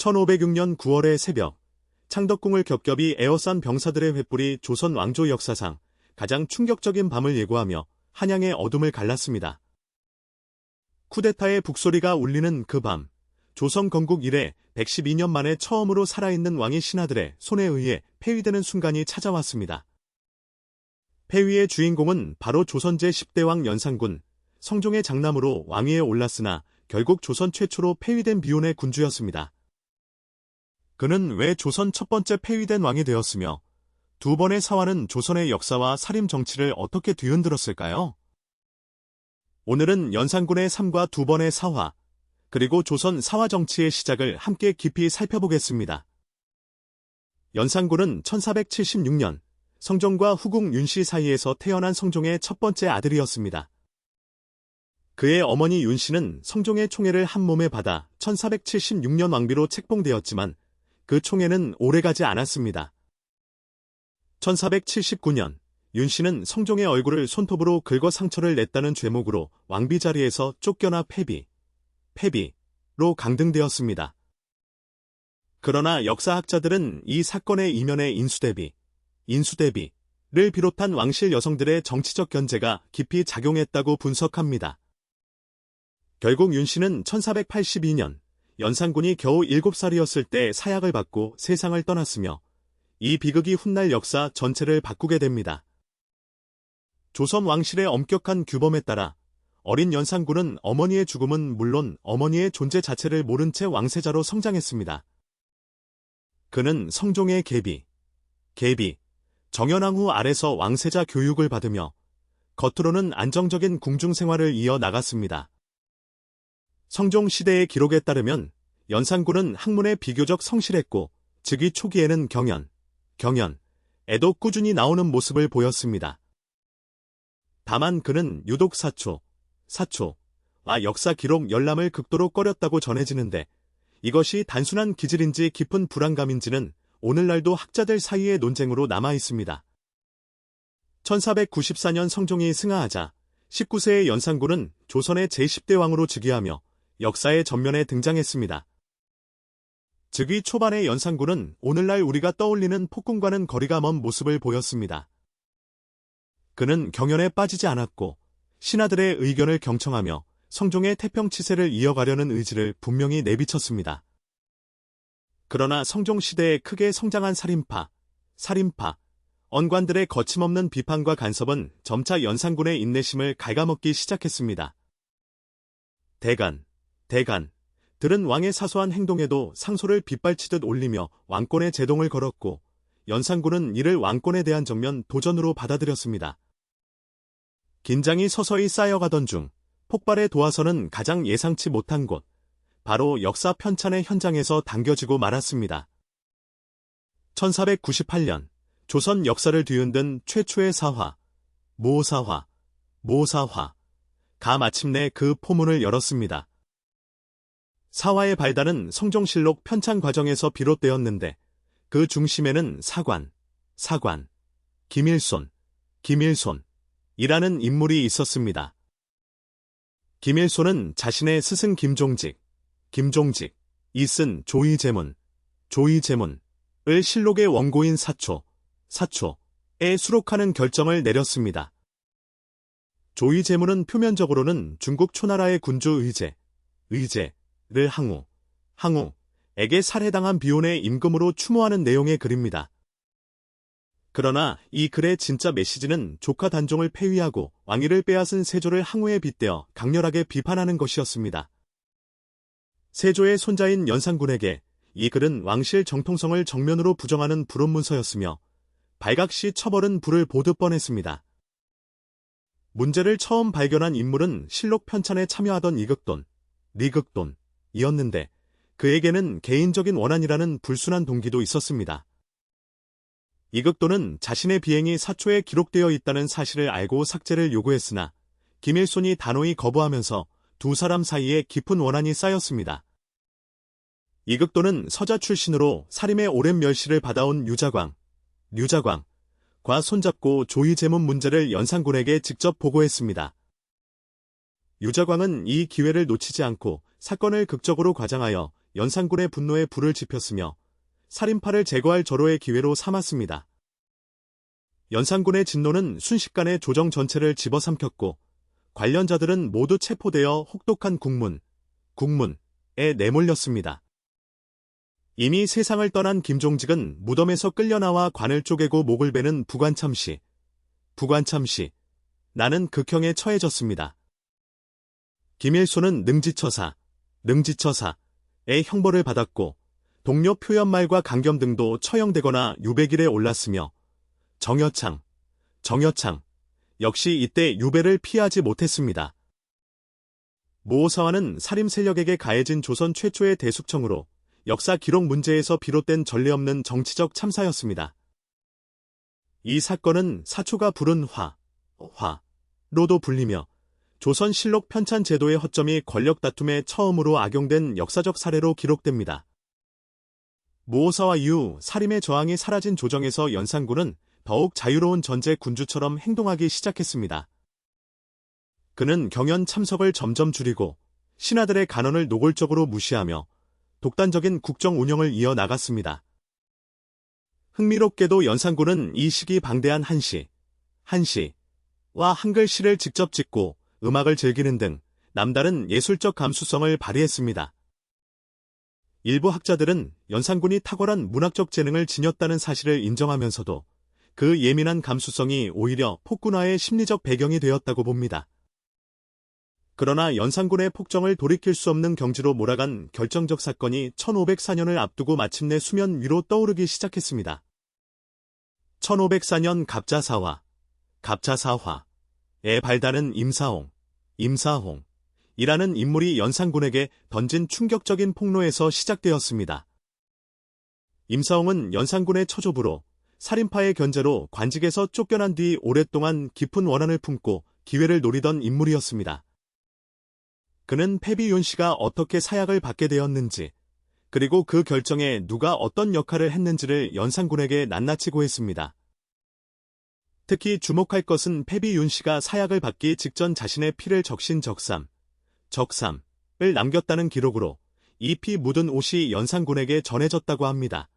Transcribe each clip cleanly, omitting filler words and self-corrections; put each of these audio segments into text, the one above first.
1506년 9월의 새벽, 창덕궁을 겹겹이 에워싼 병사들의 횃불이 조선 왕조 역사상 가장 충격적인 밤을 예고하며 한양의 어둠을 갈랐습니다. 쿠데타의 북소리가 울리는 그 밤, 조선 건국 이래 112년 만에 처음으로 살아있는 왕이 신하들의 손에 의해 폐위되는 순간이 찾아왔습니다. 폐위의 주인공은 바로 조선 제10대왕 연산군, 성종의 장남으로 왕위에 올랐으나 결국 조선 최초로 폐위된 비운의 군주였습니다. 그는 왜 조선 첫 번째 폐위된 왕이 되었으며 두 번의 사화는 조선의 역사와 살림 정치를 어떻게 뒤흔들었을까요? 오늘은 연산군의 삶과 두 번의 사화, 그리고 조선 사화 정치의 시작을 함께 깊이 살펴보겠습니다. 연산군은 1476년 성종과 후궁 윤씨 사이에서 태어난 성종의 첫 번째 아들이었습니다. 그의 어머니 윤씨는 성종의 총애를 한 몸에 받아 1476년 왕비로 책봉되었지만 그 총애는 오래가지 않았습니다. 1479년 윤씨는 성종의 얼굴을 손톱으로 긁어 상처를 냈다는 죄목으로 왕비 자리에서 쫓겨나 폐비로 강등되었습니다. 그러나 역사학자들은 이 사건의 이면에 인수대비를 비롯한 왕실 여성들의 정치적 견제가 깊이 작용했다고 분석합니다. 결국 윤씨는 1482년 연산군이 겨우 7살이었을 때 사약을 받고 세상을 떠났으며 이 비극이 훗날 역사 전체를 바꾸게 됩니다. 조선 왕실의 엄격한 규범에 따라 어린 연산군은 어머니의 죽음은 물론 어머니의 존재 자체를 모른 채 왕세자로 성장했습니다. 그는 성종의 계비, 정현왕후 아래서 왕세자 교육을 받으며 겉으로는 안정적인 궁중 생활을 이어 나갔습니다. 성종 시대의 기록에 따르면 연산군은 학문에 비교적 성실했고 즉위 초기에는 경연에도 꾸준히 나오는 모습을 보였습니다. 다만 그는 유독 사초와 역사 기록 열람을 극도로 꺼렸다고 전해지는데 이것이 단순한 기질인지 깊은 불안감인지는 오늘날도 학자들 사이의 논쟁으로 남아 있습니다. 1494년 성종이 승하하자 19세의 연산군은 조선의 제10대 왕으로 즉위하며 역사의 전면에 등장했습니다. 즉위 초반의 연산군은 오늘날 우리가 떠올리는 폭군과는 거리가 먼 모습을 보였습니다. 그는 경연에 빠지지 않았고 신하들의 의견을 경청하며 성종의 태평치세를 이어가려는 의지를 분명히 내비쳤습니다. 그러나 성종 시대에 크게 성장한 살인파, 언관들의 거침없는 비판과 간섭은 점차 연산군의 인내심을 갉아먹기 시작했습니다. 대간들은 왕의 사소한 행동에도 상소를 빗발치듯 올리며 왕권에 제동을 걸었고 연산군은 이를 왕권에 대한 정면 도전으로 받아들였습니다. 긴장이 서서히 쌓여가던 중 폭발의 도화선은 가장 예상치 못한 곳, 바로 역사 편찬의 현장에서 당겨지고 말았습니다. 1498년 조선 역사를 뒤흔든 최초의 사화, 모사화가 마침내 그 포문을 열었습니다. 사화의 발단은 성종실록 편찬 과정에서 비롯되었는데 그 중심에는 사관, 김일손이라는 인물이 있었습니다. 김일손은 자신의 스승 김종직이 쓴 조의제문을 실록의 원고인 사초에 수록하는 결정을 내렸습니다. 조의제문은 표면적으로는 중국 초나라의 군주 의제를 항우에게 살해당한 비운의 임금으로 추모하는 내용의 글입니다. 그러나 이 글의 진짜 메시지는 조카 단종을 폐위하고 왕위를 빼앗은 세조를 항우에 빗대어 강렬하게 비판하는 것이었습니다. 세조의 손자인 연산군에게 이 글은 왕실 정통성을 정면으로 부정하는 불온문서였으며 발각시 처벌은 불을 보듯 뻔했습니다. 문제를 처음 발견한 인물은 실록 편찬에 참여하던 리극돈이었는데 그에게는 개인적인 원한이라는 불순한 동기도 있었습니다. 이극돈은 자신의 비행이 사초에 기록되어 있다는 사실을 알고 삭제를 요구했으나 김일손이 단호히 거부하면서 두 사람 사이에 깊은 원한이 쌓였습니다. 이극돈은 서자 출신으로 사림의 오랜 멸시를 받아온 류자광과 손잡고 조의제문 문제를 연산군에게 직접 보고했습니다. 유자광은 이 기회를 놓치지 않고 사건을 극적으로 과장하여 연산군의 분노에 불을 지폈으며 살인파를 제거할 절호의 기회로 삼았습니다. 연산군의 진노는 순식간에 조정 전체를 집어삼켰고 관련자들은 모두 체포되어 혹독한 국문에 내몰렸습니다. 이미 세상을 떠난 김종직은 무덤에서 끌려나와 관을 쪼개고 목을 베는 부관참시, 나는 극형에 처해졌습니다. 김일소는 능지처사의 형벌을 받았고 동료 표현말과 강겸 등도 처형되거나 유배길에 올랐으며 정여창 역시 이때 유배를 피하지 못했습니다. 모호사화는 살인 세력에게 가해진 조선 최초의 대숙청으로 역사 기록 문제에서 비롯된 전례 없는 정치적 참사였습니다. 이 사건은 사초가 부른 화로도 불리며 조선실록 편찬 제도의 허점이 권력 다툼에 처음으로 악용된 역사적 사례로 기록됩니다. 모호사화 이후 살인의 저항이 사라진 조정에서 연산군은 더욱 자유로운 전제 군주처럼 행동하기 시작했습니다. 그는 경연 참석을 점점 줄이고 신하들의 간언을 노골적으로 무시하며 독단적인 국정 운영을 이어나갔습니다. 흥미롭게도 연산군은 이 시기 방대한 한시와 한글시를 직접 짓고 음악을 즐기는 등 남다른 예술적 감수성을 발휘했습니다. 일부 학자들은 연산군이 탁월한 문학적 재능을 지녔다는 사실을 인정하면서도 그 예민한 감수성이 오히려 폭군화의 심리적 배경이 되었다고 봅니다. 그러나 연산군의 폭정을 돌이킬 수 없는 경지로 몰아간 결정적 사건이 1504년을 앞두고 마침내 수면 위로 떠오르기 시작했습니다. 1504년 갑자사화에 발단은 임사홍이라는 인물이 연산군에게 던진 충격적인 폭로에서 시작되었습니다. 임사홍은 연산군의 처조부로 살인파의 견제로 관직에서 쫓겨난 뒤 오랫동안 깊은 원한을 품고 기회를 노리던 인물이었습니다. 그는 패비윤씨가 어떻게 사약을 받게 되었는지, 그리고 그 결정에 누가 어떤 역할을 했는지를 연산군에게 낱낱이 고했습니다. 특히 주목할 것은 패비윤씨가 사약을 받기 직전 자신의 피를 적신 적삼을 남겼다는 기록으로 이 피 묻은 옷이 연산군에게 전해졌다고 합니다.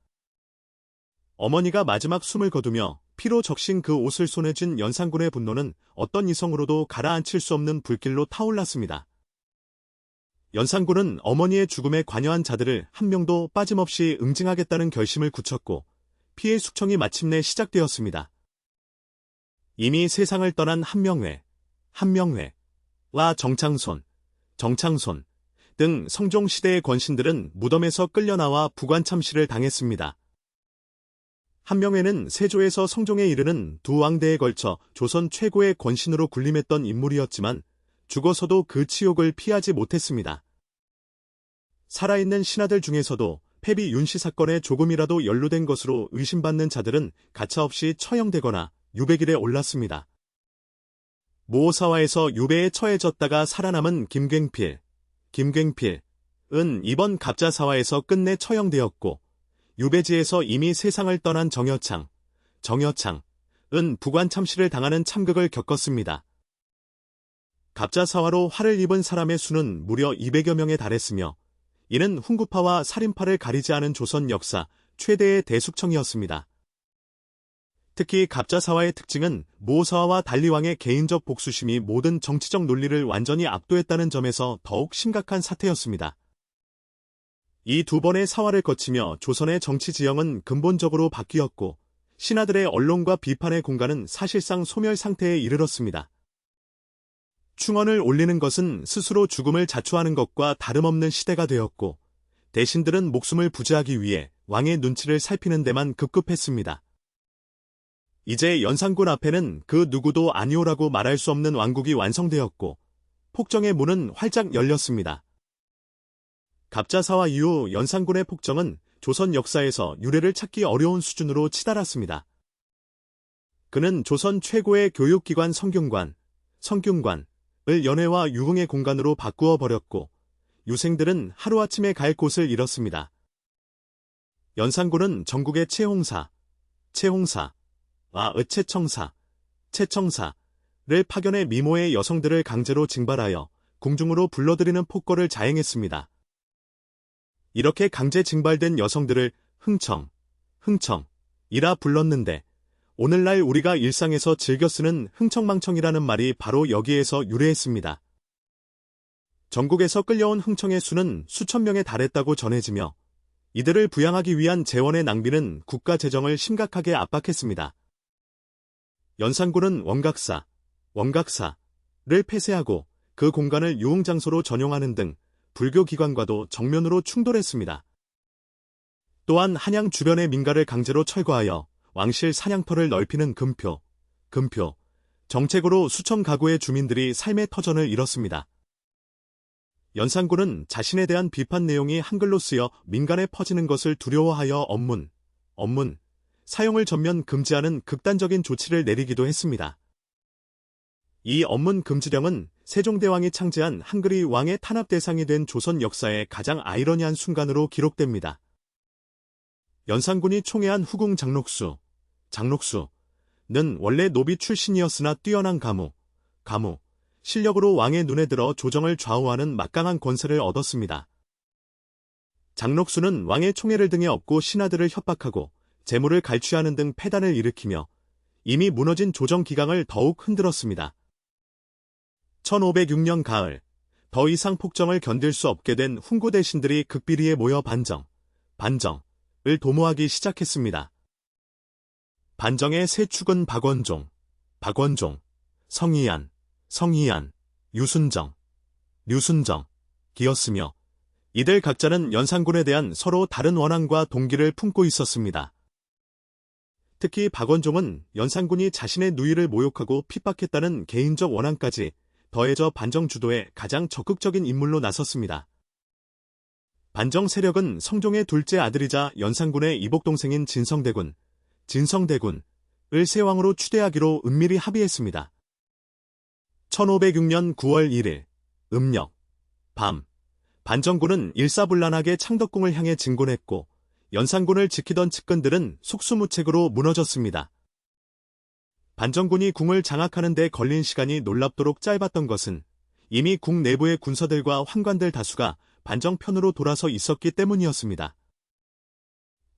어머니가 마지막 숨을 거두며 피로 적신 그 옷을 손에 쥔 연산군의 분노는 어떤 이성으로도 가라앉힐 수 없는 불길로 타올랐습니다. 연산군은 어머니의 죽음에 관여한 자들을 한 명도 빠짐없이 응징하겠다는 결심을 굳혔고 피해 숙청이 마침내 시작되었습니다. 이미 세상을 떠난 한명회와 정창손 등 성종시대의 권신들은 무덤에서 끌려나와 부관참시를 당했습니다. 한명회는 세조에서 성종에 이르는 두 왕대에 걸쳐 조선 최고의 권신으로 군림했던 인물이었지만 죽어서도 그 치욕을 피하지 못했습니다. 살아있는 신하들 중에서도 패비윤씨 사건에 조금이라도 연루된 것으로 의심받는 자들은 가차없이 처형되거나 유배길에 올랐습니다. 모호사화에서 유배에 처해졌다가 살아남은 김굉필은 이번 갑자사화에서 끝내 처형되었고 유배지에서 이미 세상을 떠난 정여창은 부관참시를 당하는 참극을 겪었습니다. 갑자사화로 화를 입은 사람의 수는 무려 200여 명에 달했으며 이는 훈구파와 살인파를 가리지 않은 조선 역사 최대의 대숙청이었습니다. 특히 갑자사화의 특징은 모호사화와 달리 왕의 개인적 복수심이 모든 정치적 논리를 완전히 압도했다는 점에서 더욱 심각한 사태였습니다. 이 두 번의 사화를 거치며 조선의 정치 지형은 근본적으로 바뀌었고 신하들의 언론과 비판의 공간은 사실상 소멸 상태에 이르렀습니다. 충언을 올리는 것은 스스로 죽음을 자초하는 것과 다름없는 시대가 되었고 대신들은 목숨을 부지하기 위해 왕의 눈치를 살피는 데만 급급했습니다. 이제 연산군 앞에는 그 누구도 아니오라고 말할 수 없는 왕국이 완성되었고 폭정의 문은 활짝 열렸습니다. 갑자사화 이후 연산군의 폭정은 조선 역사에서 유례를 찾기 어려운 수준으로 치달았습니다. 그는 조선 최고의 교육기관 성균관을 연회와 유흥의 공간으로 바꾸어 버렸고 유생들은 하루아침에 갈 곳을 잃었습니다. 연산군은 전국의 채홍사와 채청사를 파견해 미모의 여성들을 강제로 징발하여 궁중으로 불러들이는 폭거를 자행했습니다. 이렇게 강제 징발된 여성들을 흥청이라 불렀는데 오늘날 우리가 일상에서 즐겨 쓰는 흥청망청이라는 말이 바로 여기에서 유래했습니다. 전국에서 끌려온 흥청의 수는 수천 명에 달했다고 전해지며 이들을 부양하기 위한 재원의 낭비는 국가 재정을 심각하게 압박했습니다. 연산군은 원각사를 폐쇄하고 그 공간을 유흥장소로 전용하는 등 불교 기관과도 정면으로 충돌했습니다. 또한 한양 주변의 민가를 강제로 철거하여 왕실 사냥터를 넓히는 금표 정책으로 수천 가구의 주민들이 삶의 터전을 잃었습니다. 연산군은 자신에 대한 비판 내용이 한글로 쓰여 민간에 퍼지는 것을 두려워하여 언문 사용을 전면 금지하는 극단적인 조치를 내리기도 했습니다. 이 언문 금지령은 세종대왕이 창제한 한글이 왕의 탄압 대상이 된 조선 역사의 가장 아이러니한 순간으로 기록됩니다. 연산군이 총애한 후궁 장록수는 원래 노비 출신이었으나 뛰어난 가무 실력으로 왕의 눈에 들어 조정을 좌우하는 막강한 권세를 얻었습니다. 장록수는 왕의 총애를 등에 업고 신하들을 협박하고 재물을 갈취하는 등 폐단을 일으키며 이미 무너진 조정 기강을 더욱 흔들었습니다. 1506년 가을, 더 이상 폭정을 견딜 수 없게 된 훈구 대신들이 극비리에 모여 반정을 도모하기 시작했습니다. 반정의 세 축은 박원종, 성희안, 류순정이었으며 이들 각자는 연산군에 대한 서로 다른 원한과 동기를 품고 있었습니다. 특히 박원종은 연산군이 자신의 누이를 모욕하고 핍박했다는 개인적 원한까지 더해져 반정 주도에 가장 적극적인 인물로 나섰습니다. 반정 세력은 성종의 둘째 아들이자 연산군의 이복동생인 진성대군을 세왕으로 추대하기로 은밀히 합의했습니다. 1506년 9월 1일, 음력, 밤, 반정군은 일사불란하게 창덕궁을 향해 진군했고 연산군을 지키던 측근들은 속수무책으로 무너졌습니다. 반정군이 궁을 장악하는 데 걸린 시간이 놀랍도록 짧았던 것은 이미 궁 내부의 군서들과 환관들 다수가 반정편으로 돌아서 있었기 때문이었습니다.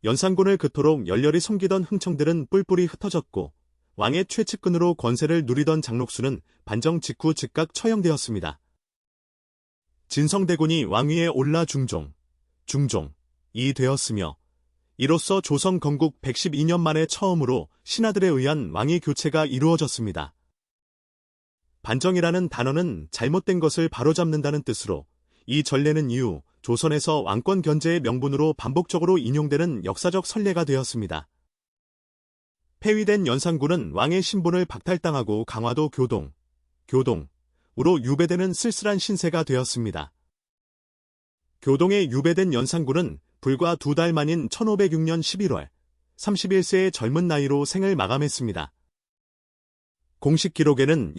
연산군을 그토록 열렬히 섬기던 흥청들은 뿔뿔이 흩어졌고 왕의 최측근으로 권세를 누리던 장록수는 반정 직후 즉각 처형되었습니다. 진성대군이 왕위에 올라 중종이 되었으며 이로써 조선 건국 112년 만에 처음으로 신하들에 의한 왕위 교체가 이루어졌습니다. 반정이라는 단어는 잘못된 것을 바로잡는다는 뜻으로 이 전례는 이후 조선에서 왕권 견제의 명분으로 반복적으로 인용되는 역사적 선례가 되었습니다. 폐위된 연산군은 왕의 신분을 박탈당하고 강화도 교동으로 유배되는 쓸쓸한 신세가 되었습니다. 교동에 유배된 연산군은 불과 2달 만인 1506년 11월 31세의 젊은 나이로 생을 마감했습니다. 공식 기록에는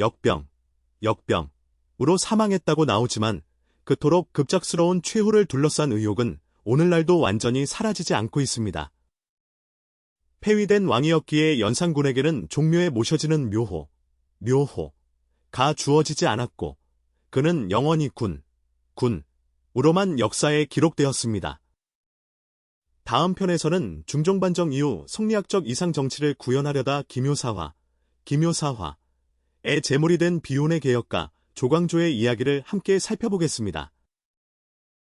역병으로 사망했다고 나오지만 그토록 급작스러운 최후를 둘러싼 의혹은 오늘날도 완전히 사라지지 않고 있습니다. 폐위된 왕이었기에 연산군에게는 종묘에 모셔지는 묘호가 주어지지 않았고 그는 영원히 군으로만 역사에 기록되었습니다. 다음 편에서는 중종반정 이후 성리학적 이상 정치를 구현하려다 기묘사화의 제물이 된 비운의 개혁가 조광조의 이야기를 함께 살펴보겠습니다.